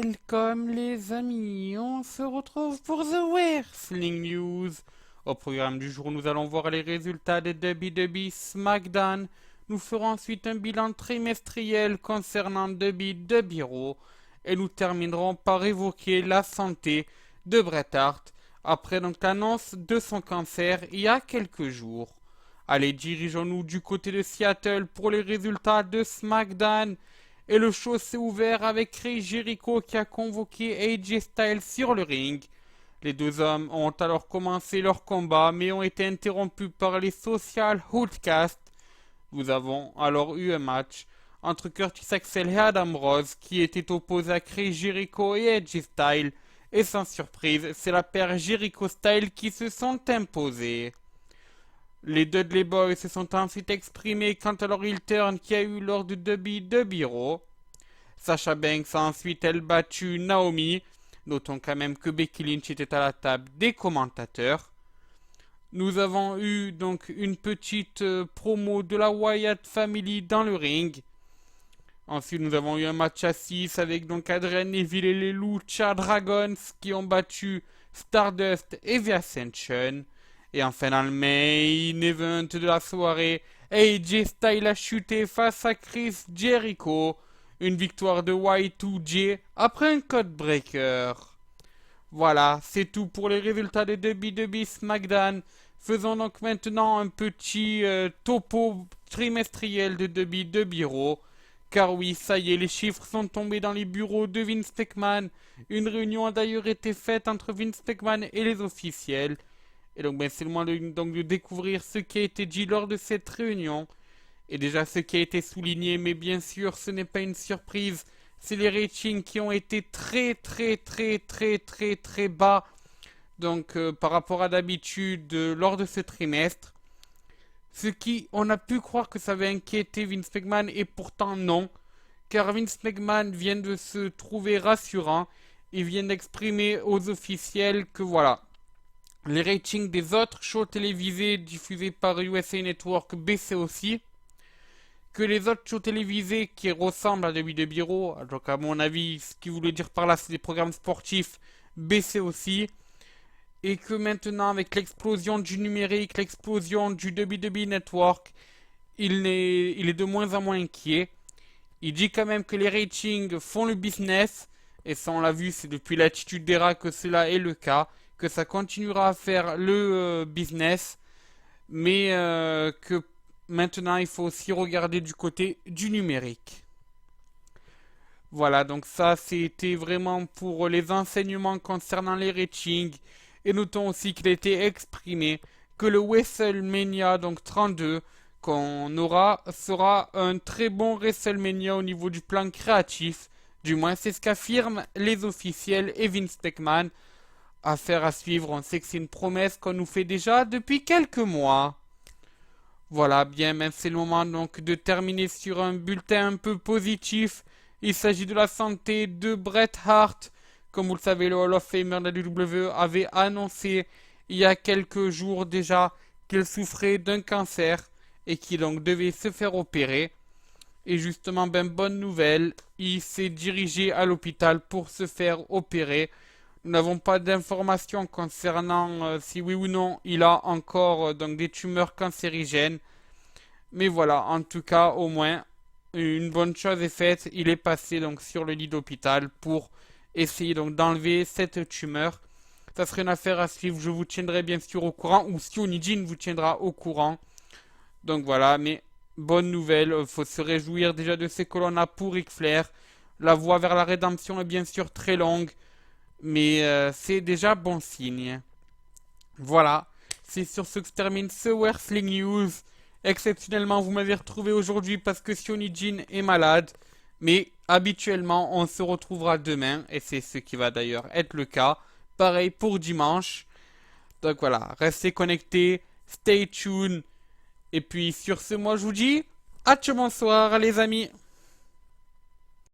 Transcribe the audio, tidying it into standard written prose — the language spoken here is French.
Welcome les amis, on se retrouve pour The Wrestling News. Au programme du jour, nous allons voir les résultats des WWE SmackDown. Nous ferons ensuite un bilan trimestriel concernant WWE Raw. Et nous terminerons par évoquer la santé de Bret Hart après donc l'annonce de son cancer il y a quelques jours. Allez, dirigeons-nous du côté de Seattle pour les résultats de SmackDown. Et le show s'est ouvert avec Chris Jericho qui a convoqué AJ Styles sur le ring. Les deux hommes ont alors commencé leur combat mais ont été interrompus par les Social Outcasts. Nous avons alors eu un match entre Curtis Axel et Adam Rose qui étaient opposés à Chris Jericho et AJ Styles. Et sans surprise, c'est la paire Jericho Styles qui se sont imposés. Les Dudley Boys se sont ensuite exprimés quant à leur heel turn qu'il y a eu lors du WWE Raw. Sasha Banks a ensuite elle battu Naomi. Notons quand même que Becky Lynch était à la table des commentateurs. Nous avons eu donc une petite promo de la Wyatt Family dans le ring. Ensuite nous avons eu un match à 6 avec donc Adrian Neville et les Lucha Dragons qui ont battu Stardust et The Ascension. Et enfin dans le main event de la soirée, AJ Styles a chuté face à Chris Jericho. Une victoire de Y2J après un codebreaker. Voilà, c'est tout pour les résultats des WWE SmackDown. Faisons donc maintenant un petit topo trimestriel de WWE Raw. Car oui, ça y est, les chiffres sont tombés dans les bureaux de Vince McMahon. Une réunion a d'ailleurs été faite entre Vince McMahon et les officiels. Et donc c'est le moment de découvrir ce qui a été dit lors de cette réunion. Et déjà ce qui a été souligné, mais bien sûr ce n'est pas une surprise, c'est les ratings qui ont été très bas. Donc par rapport à d'habitude lors de ce trimestre. Ce qui, on a pu croire que ça avait inquiété Vince McMahon et pourtant non. Car Vince McMahon vient de se trouver rassurant et vient d'exprimer aux officiels que voilà. Les ratings des autres shows télévisés diffusés par USA Network baissaient aussi. Que les autres shows télévisés qui ressemblent à WWE Raw, donc à mon avis, ce qu'il voulait dire par là, c'est des programmes sportifs, baissaient aussi. Et que maintenant, avec l'explosion du numérique, l'explosion du WWE Network, il est de moins en moins inquiet. Il dit quand même que les ratings font le business, et ça on l'a vu, c'est depuis l'attitude d'Era que cela est le cas, que ça continuera à faire le business, mais que maintenant il faut aussi regarder du côté du numérique. Voilà, donc ça c'était vraiment pour les enseignements concernant les ratings. Et notons aussi qu'il a été exprimé que le WrestleMania, donc 32, qu'on aura, sera un très bon WrestleMania au niveau du plan créatif. Du moins, c'est ce qu'affirment les officiels et Vince McMahon. Affaire à suivre, on sait que c'est une promesse qu'on nous fait déjà depuis quelques mois. Voilà, bien, même c'est le moment donc de terminer sur un bulletin un peu positif. Il s'agit de la santé de Bret Hart. Comme vous le savez, le Hall of Famer de la WWE avait annoncé il y a quelques jours déjà qu'il souffrait d'un cancer et qu'il donc devait se faire opérer. Et justement, ben bonne nouvelle, il s'est dirigé à l'hôpital pour se faire opérer. Nous n'avons pas d'informations concernant si oui ou non il a encore donc des tumeurs cancérigènes. Mais voilà, en tout cas, au moins, une bonne chose est faite. Il est passé donc sur le lit d'hôpital pour essayer donc d'enlever cette tumeur. Ça serait une affaire à suivre. Je vous tiendrai bien sûr au courant, ou Sionijin vous tiendra au courant. Donc voilà, mais bonne nouvelle. Il faut se réjouir déjà de ce que l'on a pour Ric Flair. La voie vers la rédemption est bien sûr très longue. Mais c'est déjà bon signe. Voilà. C'est sur ce que se termine ce Wrestling News. Exceptionnellement, vous m'avez retrouvé aujourd'hui parce que Sionijin est malade. Mais habituellement, on se retrouvera demain. Et c'est ce qui va d'ailleurs être le cas. Pareil pour dimanche. Donc voilà, restez connectés. Stay tuned. Et puis sur ce, moi je vous dis, à bonsoir les amis.